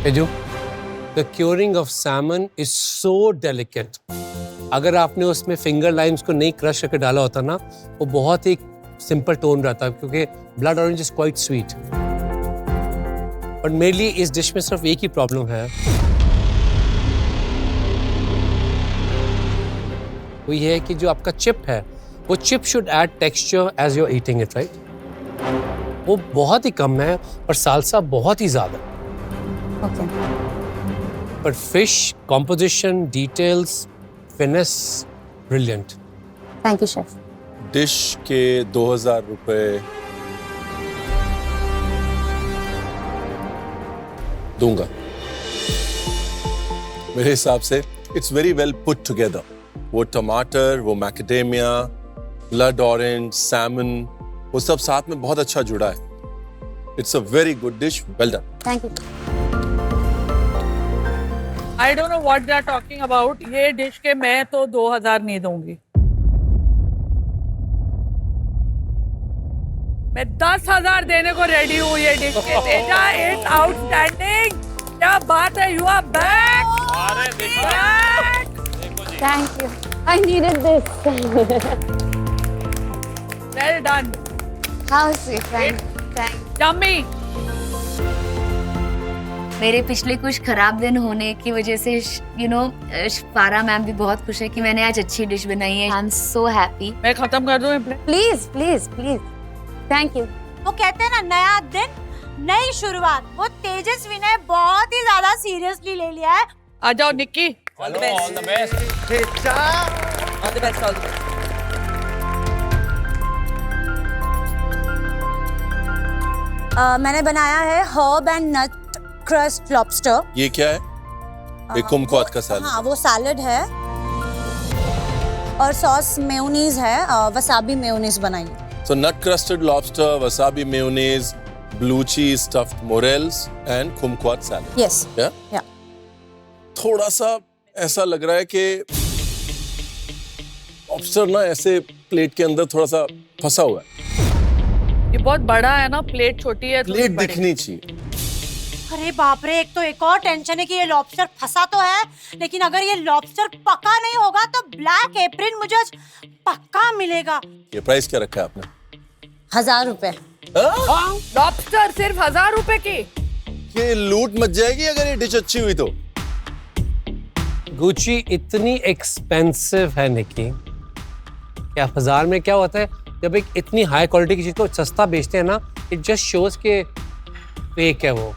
Edu, the curing of salmon is so delicate. अगर आपने उसमें फिंगर लाइम्स को नहीं क्रश करके डाला होता ना, वो बहुत ही सिंपल टोन रहता, क्योंकि blood orange is quite sweet. But मेरे लिए इस डिश में सिर्फ एक ही प्रॉब्लम है, वो ये है कि जो आपका चिप है, वो chip should add texture as you are eating it, right? वो बहुत ही कम है और सालसा बहुत ही ज्यादा। Okay. But fish, composition, details, finesse, brilliant. Thank you, chef. Dish के 2000 रुपए दूंगा। मेरे हिसाब से it's very well put together. वो टमाटर, वो मैकेडेमिया, ब्लड ऑरेंज, सैमन, वो सब साथ में बहुत अच्छा जुड़ा है। It's a very good dish, well done. Thank you. I don't know what they are talking about. ये डिश के मैं तो 2000 नहीं दूंगी। मैं 10,000 देने को रेडी हूँ ये डिश के। Teja, it's outstanding. क्या बात है, you are back. Thank you. I needed this. Well done. How sweet. Thank. Yummy. मेरे पिछले कुछ खराब दिन होने की वजह से पारा मैम भी बहुत खुश है कि मैंने आज अच्छी डिश बनाई है। I am so happy. मैं खत्म कर दूं? Please please please. Thank you. वो कहते हैं ना, नया दिन नई शुरुआत। वो तेजस्वी ने बहुत ही ज्यादा सीरियसली ले लिया है। आ जाओ Nikki. All the best. All the best, all the best. मैंने बनाया है herb and nut crust lobster. ये क्या है? एक कुमकुआत का सैलेड। हाँ, वो सैलेड है और सॉस मेयोनीज है, वसाबी मेयोनीज बनाई है। So nut crusted lobster, wasabi mayonnaise, blue cheese stuffed morels and kumquat salad. Yes. Yeah? थोड़ा सा ऐसा लग रहा है कि lobster ना ऐसे प्लेट के अंदर थोड़ा सा फंसा हुआ है। ये बहुत बड़ा है ना, प्लेट छोटी है। प्लेट दिखनी चाहिए। अरे बाप रे, एक तो एक और टेंशन है कि ये लॉबस्टर फंसा तो है, लेकिन अगर ये लॉबस्टर पका नहीं होगा तो ब्लैक एप्रिन मुझे पक्का मिलेगा। ये प्राइस क्या रखा है आपने? 1000 रुपए। लॉबस्टर सिर्फ 1000 रुपए की? ये लूट मच जाएगी अगर ये डिश अच्छी हुई तो। गुची इतनी एक्सपेंसिव है निकी, क्या 1000 में क्या होता है? जब एक इतनी हाई क्वालिटी की चीज को सस्ता बेचते हैं ना, इट जस्ट शोज के फेक है वो।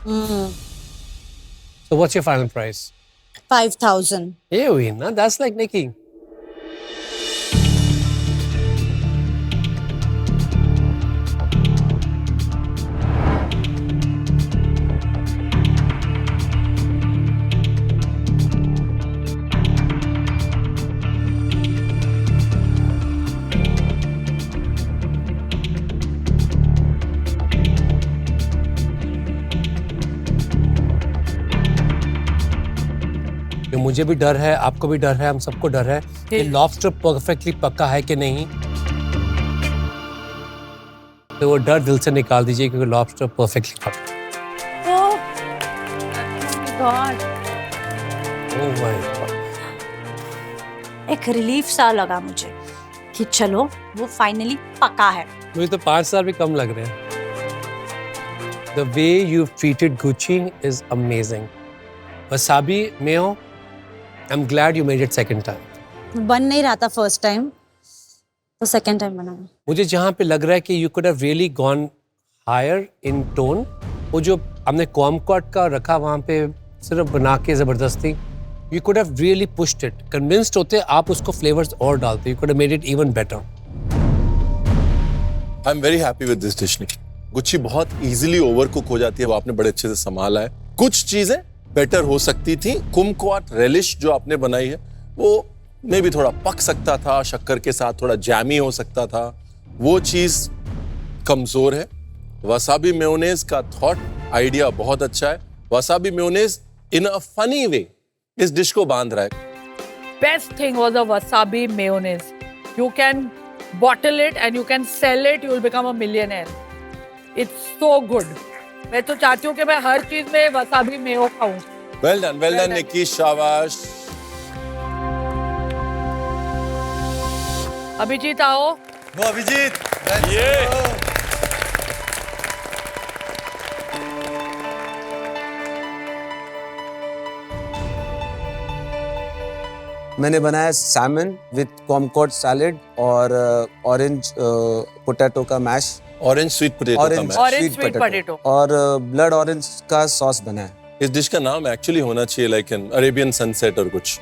So what's your final price? 5000. ये हुई ना, that's like Nikki. मुझे भी डर है, आपको भी डर है, हम सबको डर है कि लॉबस्टर परफेक्टली पका है कि नहीं। तो वो डर दिल से निकाल दीजिए क्योंकि लॉबस्टर परफेक्टली पका। ओह गॉड, ओह माय गॉड। एक रिलीफ सा लगा मुझे कि चलो वो फाइनली पका है। मुझे तो 5 साल भी कम लग रहे हैं। The way you've treated Gucci is amazing. Wasabi mayo, I'm glad you made it second time. बन नहीं रहा था फर्स्ट टाइम, तो सेकेंड टाइम बनाया। मुझे जहाँ पे लग रहा है कि you could have really gone higher in tone, वो जो हमने कॉमकॉट का रखा वहाँ पे सिर्फ बना के ज़बरदस्ती, you could have really pushed it. Convinced होते आप उसको फ्लेवर्स और डालते, you could have made it even better. I am very happy with this dish. Gucchi बहुत इजीली ओवर कुक हो जाती है, वो आपने बड़े अच्छे से संभाला है। कुछ चीजें बेटर हो सकती थी। कुमक्वाट रेलिश जो आपने बनाई है वो में भी थोड़ा पक सकता था, शक्कर के साथ थोड़ा जैमी हो सकता था, वो चीज कमजोर है। वसाबी मेयोनेज का थॉट आइडिया बहुत अच्छा है। Wasabi mayonnaise in a funny way इस डिश को बांध रहा है। Best thing was the wasabi mayonnaise. You can bottle it and you can sell it. You will become a millionaire. It's so good. मैं तो चाहती हूँ कि मैं हर चीज में वसाबी मेयो खाऊं। वेल डन निक्की, शाबाश। अभिजीत आओ। वो अभिजीत, मैंने बनाया सैमन विद कॉमकॉट सैलेड और ऑरेंज पोटैटो का मैश, ऑरेंज स्वीट पोटैटो का मैश, ऑरेंज स्वीट पोटैटो और ब्लड ऑरेंज का सॉस बनाया। इस डिश का नाम एक्चुअली होना चाहिए लाइक एन अरेबियन सनसेट और कुछ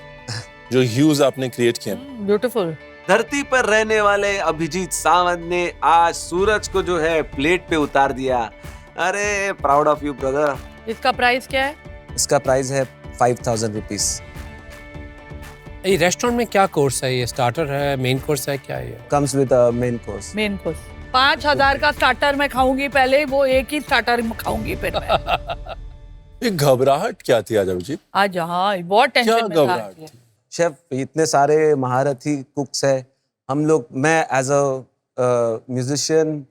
जो ह्यूज आपने क्रिएट किए। ब्यूटीफुल। धरती पर रहने वाले अभिजीत सावंत ने आज सूरज को जो है प्लेट पे उतार दिया। अरे प्राउड ऑफ यू ब्रदर। इसका प्राइस क्या है? इसका प्राइस है 5000 रुपीज। ये रेस्टोरेंट में क्या कोर्स है? ये स्टार्टर है, मेन कोर्स है, क्या है ये? Comes with main course. Main course 5000 का स्टार्टर मैं खाऊंगी पहले, वो एक ही स्टार्टर खाऊंगी फिर मैं। ये घबराहट क्या थी आज अभिजीत? आज हाँ बहुत टेंशन में था। शेफ इतने सारे महारथी कुक्स है, हम लोग, मैं एज अ म्यूजिशियन,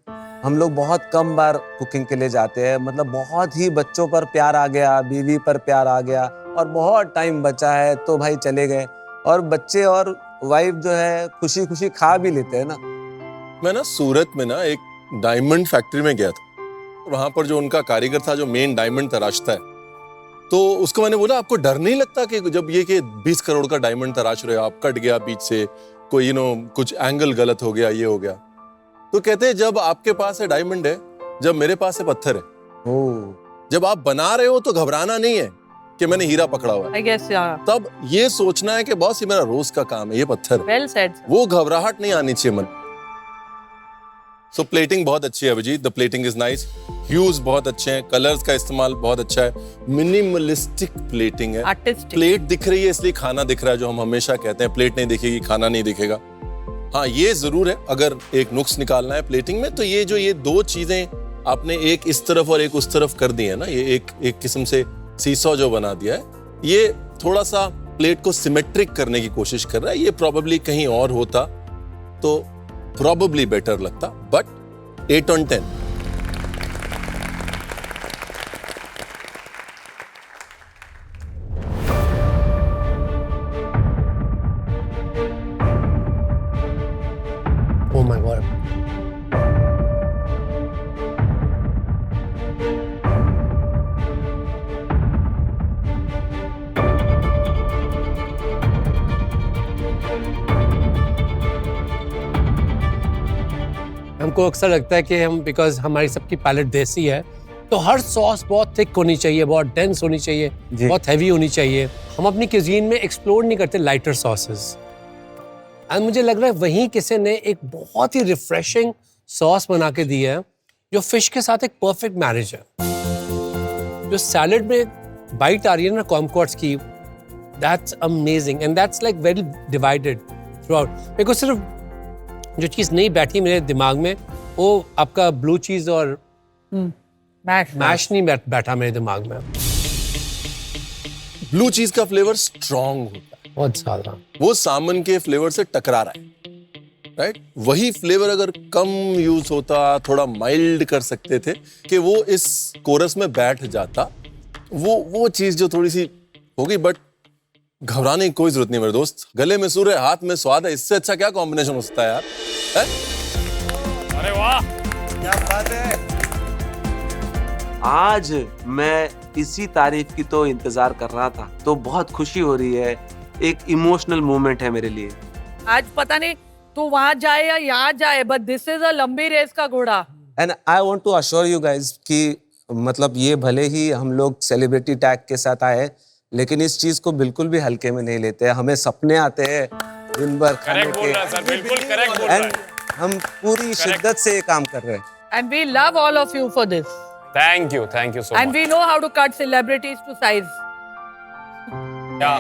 हम लोग बहुत कम बार कुकिंग के लिए जाते हैं। मतलब बहुत ही बच्चों पर प्यार आ गया, बीवी पर प्यार आ गया और बहुत टाइम बचा है तो भाई चले गए। और बच्चे और वाइफ जो है खुशी खुशी खा भी लेते हैं ना। मैं ना सूरत में ना एक डायमंड फैक्ट्री में गया था। वहां पर जो उनका कारीगर था जो मेन डायमंड तराशता है, तो उसको मैंने बोला आपको डर नहीं लगता कि जब ये कि 20 करोड़ का डायमंड तराश रहे हो, आप कट गया बीच से, कोई कुछ एंगल गलत हो गया, ये हो गया। तो कहते हैं जब आपके पास है डायमंड है, जब मेरे पास है पत्थर है। जब आप बना रहे हो तो घबराना नहीं है कि मैंने हीरा पकड़ा हुआ है। I guess, yeah. तब ये सोचना है कि बॉस ये मेरा रोज का काम है, ये पत्थर है। Well said. वो घबराहट नहीं आनी चाहिए मन। सो प्लेटिंग बहुत अच्छी है Abhijit, the plating is nice, hues बहुत अच्छे हैं, कलर्स का इस्तेमाल बहुत अच्छा है, मिनिमलिस्टिक प्लेटिंग है। Artistic. प्लेट दिख रही है इसलिए खाना दिख रहा है, जो हम हमेशा कहते हैं प्लेट नहीं दिखेगी खाना नहीं दिखेगा। हाँ ये जरूर है, अगर एक नुक्स निकालना है प्लेटिंग में तो ये दो चीजें आपने एक इस तरफ और एक उस तरफ कर दी है ना, ये एक किस्म से सीसॉ जो बना दिया है, ये थोड़ा सा प्लेट को सिमेट्रिक करने की कोशिश कर रहा है। ये प्रोबेबली कहीं और होता तो प्रोबेबली बेटर लगता, but 8 on 10। Oh my God. हमको अक्सर लगता है कि हम, बिकॉज हमारी सबकी पैलेट देसी है, तो हर सॉस बहुत थिक होनी चाहिए, बहुत डेंस होनी चाहिए, बहुत हैवी होनी चाहिए। हम अपनी क्यूजीन में एक्सप्लोर नहीं करते लाइटर सॉसेस। एंड मुझे लग रहा है वहीं किसी ने एक बहुत ही रिफ्रेशिंग सॉस बना के दिया है जो फिश के साथ एक परफेक्ट मैरिज है। जो सैलेड में बाइट आ रही है ना कॉमकॉट्स की, that's amazing and that's like very divided through out. मेरे को सिर्फ जो चीज़ नहीं बैठी मेरे दिमाग में, वो आपका ब्लू चीज़ और मैश नहीं बैठा मेरे दिमाग में। ब्लू चीज का फ्लेवर स्ट्रॉन्ग होता है बहुत ज्यादा, वो सामन के फ्लेवर से टकरा रहा है, राइट? वही फ्लेवर अगर कम यूज होता, थोड़ा माइल्ड कर सकते थे कि वो इस कोरस में बैठ जाता, वो चीज जो थोड़ी सी होगी। बट घबराने की कोई जरूरत नहीं मेरे दोस्त, गले में सुर है, हाथ में स्वाद है, इससे अच्छा क्या कॉम्बिनेशन हो सकता है यार, है? अरे वाह क्या बात है। आज मैं इसी तारीफ की तो इंतजार कर रहा था, तो बहुत खुशी हो रही है, एक इमोशनल मोमेंट है मेरे लिए। आज पता नहीं तू वहां जाए या यहाँ जाए, बट दिस इज अ लंबी रेस का घोड़ा। And I want to assure you guys कि मतलब ये भले ही हम लोग सेलिब्रिटी टैग के साथ आए, लेकिन इस चीज को बिल्कुल भी हल्के में नहीं लेते हैं। हमें सपने आते हैं दिन भर खाने करेक्ट बोल रहा है के, सर, बिल्कुल करेक्ट बोल रहा एंड है। हम पूरी शिद्दत से ये काम कर रहे हैं। And we love all of you for this. Thank you so And much. we know how to cut celebrities to size. क्या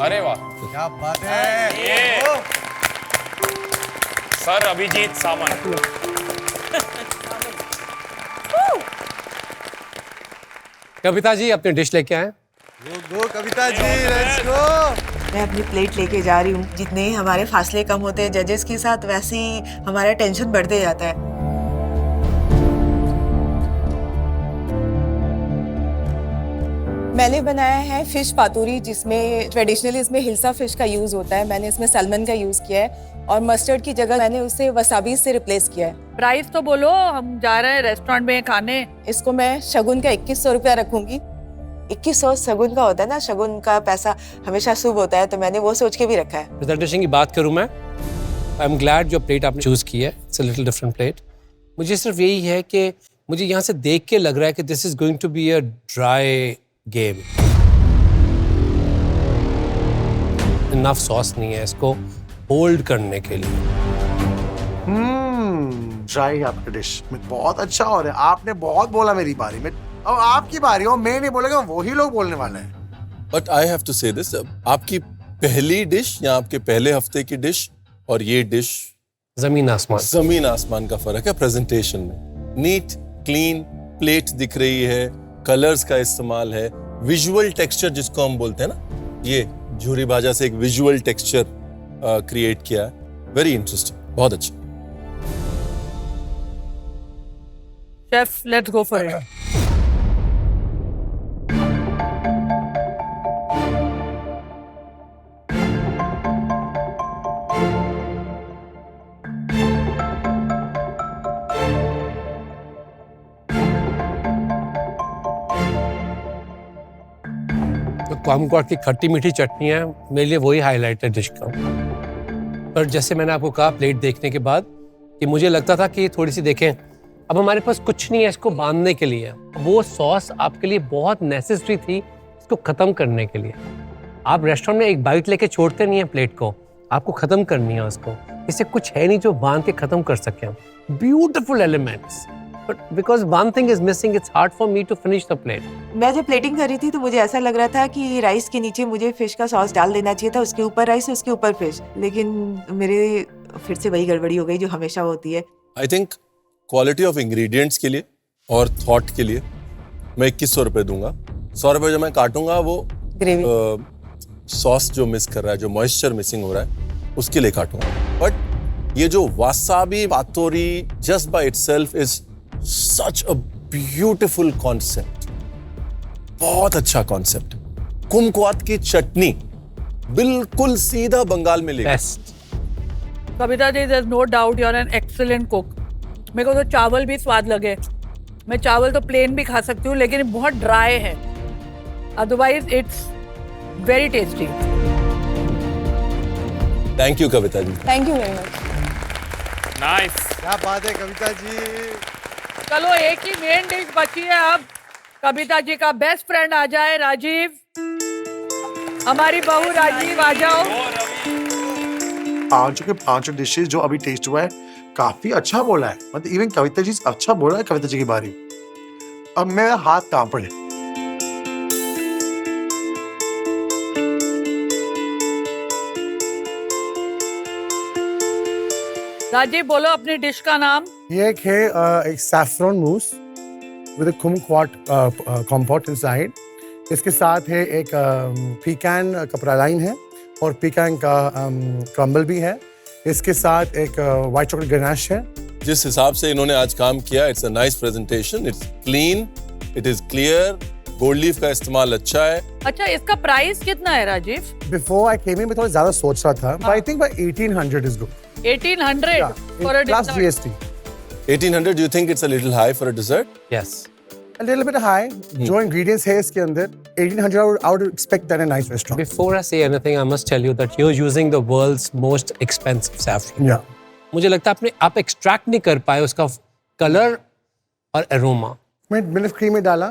अरे वाह, क्या बात है ये सर अभिजीत सामंत। कविता जी अपनी डिश लेके आए। गो कविता जी, लेट्स गो। मैं अपनी प्लेट लेके जा रही हूँ। जितने हमारे फासले कम होते हैं जजेस के साथ, वैसे ही हमारा टेंशन बढ़ते जाता है। मैंने बनाया है फिश पातूरी, जिसमें ट्रेडिशनली इसमें हिल्सा फिश का यूज होता है। मैंने इसमें सैल्मन का यूज किया है और मस्टर्ड की जगह मैंने उसे वसाबी से रिप्लेस किया है। प्राइस तो बोलो, हम जा रहे हैं रेस्टोरेंट में खाने। इसको मैं शगुन का 2100 रुपया रखूंगी। 2100 शगुन का होता है ना, शगुन का पैसा हमेशा शुभ होता है, तो मैंने वो सोच के भी रखा है। प्रेजेंटेशन की बात करूं मैं, आई एम ग्लैड जो प्लेट आपने चूज की है, it's a little different plate. मुझे सिर्फ यही है कि मुझे यहाँ से देख के लग रहा है कि this is going to be a dry game. Enough sauce नहीं है इसको होल्ड करने के लिए। ड्राई आपका डिश में बहुत अच्छा हो रहा है। आपने बहुत बोला मेरी बारी में, अब आपकी बारी हो, मैं नहीं बोलेगा, वही लोग बोलने वाले हैं। बट आई हैव टू से दिस, आपकी पहली डिश या आपके पहले हफ्ते की डिश और ये डिश जमीन आसमान का फर्क है प्रेजेंटेशन में। नीट क्लीन प्लेट दिख रही है, कलर्स का इस्तेमाल है, विजुअल टेक्सचर जिसको हम बोलते हैं ना, ये झूरी भाजा से एक विजुअल टेक्सचर क्रिएट किया है। वेरी इंटरेस्टिंग, बहुत अच्छा। Chef, let's go for it. Kumquat की खट्टी मीठी चटनी है, मेरे लिए वही हाईलाइट है डिश का। पर जैसे मैंने आपको कहा प्लेट देखने के बाद कि मुझे लगता था कि थोड़ी सी देखें, अब हमारे पास कुछ नहीं है इसको बांधने के लिए। वो सॉस आपके लिए बहुत नेसेसरी थी इसको ख़त्म करने के लिए। आप रेस्टोरेंट में एक बाइट लेके छोड़ते नहीं हैं प्लेट को, आपको ख़त्म करनी है उसको। इससे कुछ है नहीं जो बांध के ख़त्म कर सकें। Beautiful elements, but because one thing is missing, it's hard for me to finish the plate. मैं जब प्लेटिंग कर रही थी तो मुझे ऐसा लग रहा था कि राइस के नीचे मुझे फिश का सॉस डाल देना चाहिए था, उसके ऊपर राइस, उसके ऊपर फिश, लेकिन मेरे फिर से वही गड़बड़ी हो गई जो हमेशा होती है। I think quality of ingredients के लिए और थॉट के लिए मैं 2100 रुपये दूंगा। 100 रुपये जो मैं काटूंगा वो ग्रेवी सॉस जो मिस कर रहा है, जो मॉइस्चर मिसिंग हो रहा है, उसके लिए काटूंगा। बट ये जो wasabi paturi just by itself is such a beautiful concept, बहुत अच्छा कॉन्सेप्ट। कुमकुआत की चटनी बिल्कुल सीधा बंगाल में ले best. Kavita ji, there's no doubt you're an excellent cook. मेरे को तो चावल भी स्वाद लगे। मैं चावल तो प्लेन भी खा सकती हूँ, लेकिन बहुत ड्राई है। Otherwise it's very tasty. Thank you Kavita ji. Thank you very much. Nice. क्या बात है कविता जी। चलो एक ही मेन डिश बची है अब। कविता जी का बेस्ट फ्रेंड आ जाए, राजीव। हमारी बहू राजीव आ जाओ। पांचों के पांचों डिशेस जो अभी टेस्ट हुआ है काफी अच्छा बोला है, मतलब इवन कविता जी अच्छा बोला है। कविता जी की बारी, अब मेरा हाथ काम पड़े। राजीव बोलो अपनी डिश का नाम। ये एक है एक सैफरन मूस विद कुमकुआट कंपोट इनसाइड। इसके साथ है एक पीकान का प्रालाइन है और पीकान का क्रम्बल भी है। इसके साथ एक व्हाइट चॉकलेट गनाश है। जिस हिसाब से इन्होंने आज काम किया, it's a nice presentation, it's clean, it is clear, gold leaf का इस्तेमाल अच्छा है। अच्छा, इसका प्राइस कितना है राजीव? बिफोर आई केम इन मैं थोड़ा ज्यादा सोच रहा था, I think 1800 is good. 1800 for a plus dessert. GST. 1800, do you think it's a little high for a dessert? Yes. A little bit high. जो ingredients है इसके अंदर 1800, I would expect that in a nice restaurant. Before I say anything, I must tell you that you're using the world's most expensive saffron. Yeah. मुझे लगता है आप extract नहीं कर पाए उसका कलर और एरोमा। मैंने क्रीम में डाला,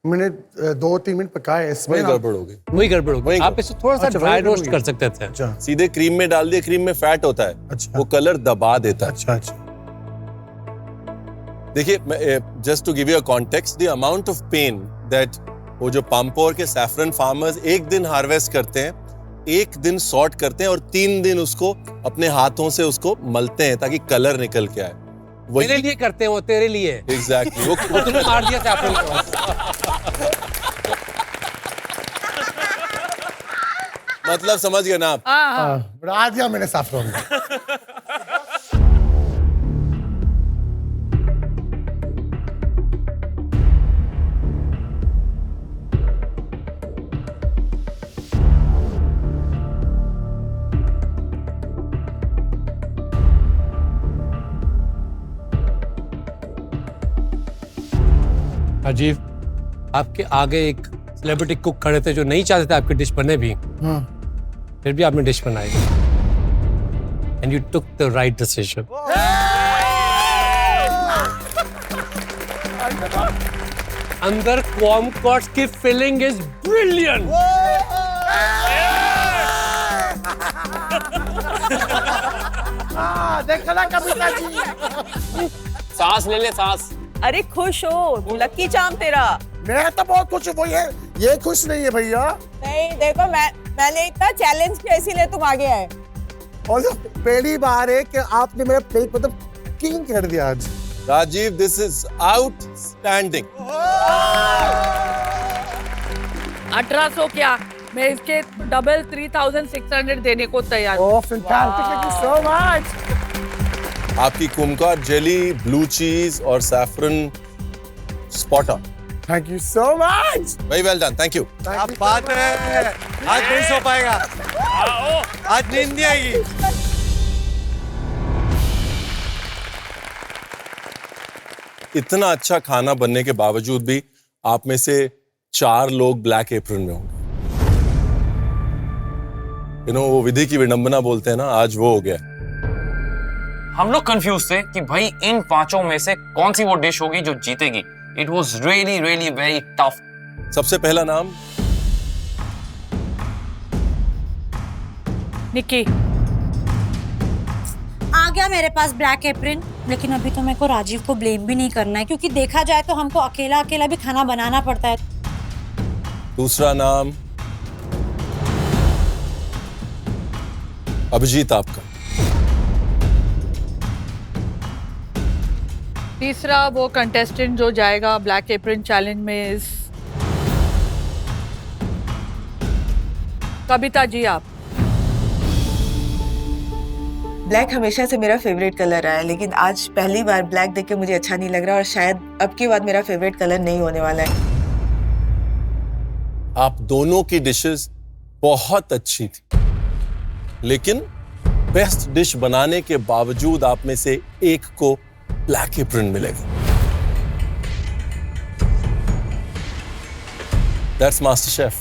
मैंने 2-3 मिनट पकाया इसमें। वही गड़बड़ हो गई। वही गड़बड़ हो गई। आप इसे थोड़ा सा अच्छा, ड्राई वही रोस्ट गड़बड़ कर हो सकते थे। अच्छा सीधे क्रीम में डाल दिए, क्रीम में फैट होता है, अच्छा। वो कलर दबा देता है। अच्छा अच्छा। देखिए, just to give you a context, the amount of pain that वो जो पाम्पोर के सैफरन फार्मर्स एक दिन हार्वेस्ट करते हैं, एक दिन सॉर्ट करते हैं और 3 दिन उसको अपने हाथों से उसको मलते हैं ताकि कलर निकल के आए। मेरे लिए करते हैं वो, तेरे लिए। एग्जैक्टली। वो तूने मार दिया सैफरन को। मतलब समझ गए ना आप? हाँ बढ़ा दिया मैंने सैफरन। अजीब, आपके आगे एक सेलिब्रिटी कुक खड़े थे जो नहीं चाहते थे आपकी डिश बने भी, फिर भी आपने डिश बनाई। And you took the right decision. अंदर कॉमकॉट्स की फिलिंग इज ब्रिलियंट। देखा ना कविता जी। सांस ले ले सांस। अरे खुश हो, लक्की चाम तेरा। मैं तो बहुत खुश हूँ, ये खुश नहीं है भैया। नहीं देखो, मैंने इतना चैलेंज किया इसीलिए तुम आगे आए। और जो पहली बार है कि आपने मेरा प्लेट मतलब किंग कर दिया आज। Rajiv, this is outstanding. 1800 क्या, मैं इसके डबल 3600 देने को तैयार हूँ। Oh fantastic, thank you so much. आपकी कुमका जेली, ब्लू चीज और saffron spot on. Thank you so much. Very well done, thank you. क्या बात है, आज नहीं सो पाएगा, आज नींद नहीं आएगी। इतना अच्छा खाना बनने के बावजूद भी आप में से 4 लोग ब्लैक एप्रन में होंगे। वो विधि की विडंबना बोलते हैं ना, आज वो हो गया। हम लोग कंफ्यूज थे कि भाई इन 5 में से कौन सी वो डिश होगी जो जीतेगी। It was really really very tough. सबसे पहला नाम निक्की। आ गया मेरे पास ब्लैक एप्रन, लेकिन अभी तो मेरे को राजीव को ब्लेम भी नहीं करना है, क्योंकि देखा जाए तो हमको अकेला अकेला भी खाना बनाना पड़ता है। दूसरा नाम अभिजीत आपका। तीसरा वो कंटेस्टेंट जो जाएगा ब्लैक एप्रन चैलेंज में इस कविता जी। आप ब्लैक हमेशा से मेरा फेवरेट कलर रहा है, लेकिन आज पहली बार ब्लैक देख के मुझे अच्छा नहीं लग रहा और शायद अब की बात मेरा फेवरेट कलर नहीं होने वाला है। आप दोनों की डिशेस बहुत अच्छी थी, लेकिन बेस्ट डिश बनाने के बावजूद आप में से एक को ब्लैक एप्रन मिलेगा। That's master chef.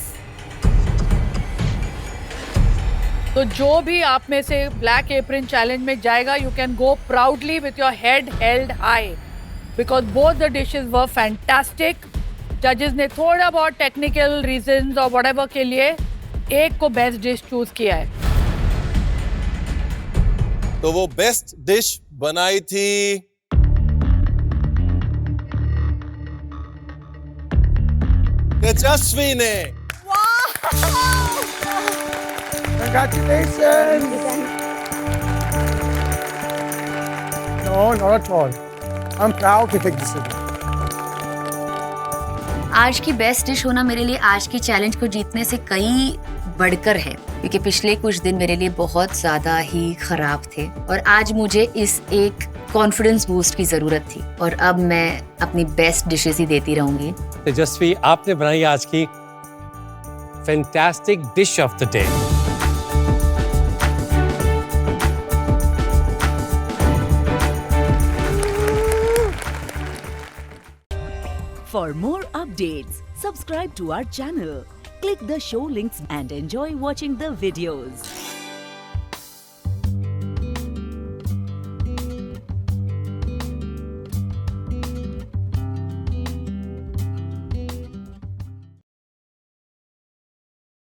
तो जो भी आप में से ब्लैक एप्रन चैलेंज में जाएगा, you can go proudly with your head held high, because both the dishes were fantastic. जजेस ने थोड़ा बहुत टेक्निकल रीजंस और व्हाटएवर के लिए एक को बेस्ट डिश चूज किया है। तो वो बेस्ट डिश बनाई थी तेजस्वी ने। Congratulations. No, not at all. I'm proud to take this away. आज की बेस्ट डिश होना मेरे लिए आज की चैलेंज को जीतने से कई बढ़कर है, क्योंकि पिछले कुछ दिन मेरे लिए बहुत ज्यादा ही खराब थे और आज मुझे इस एक कॉन्फिडेंस बूस्ट की जरूरत थी और अब मैं अपनी बेस्ट डिशेस ही देती रहूंगी। तेजस्वी, आपने बनाई आज की fantastic dish of the day. For more updates, subscribe to our channel, click the show links and enjoy watching the videos.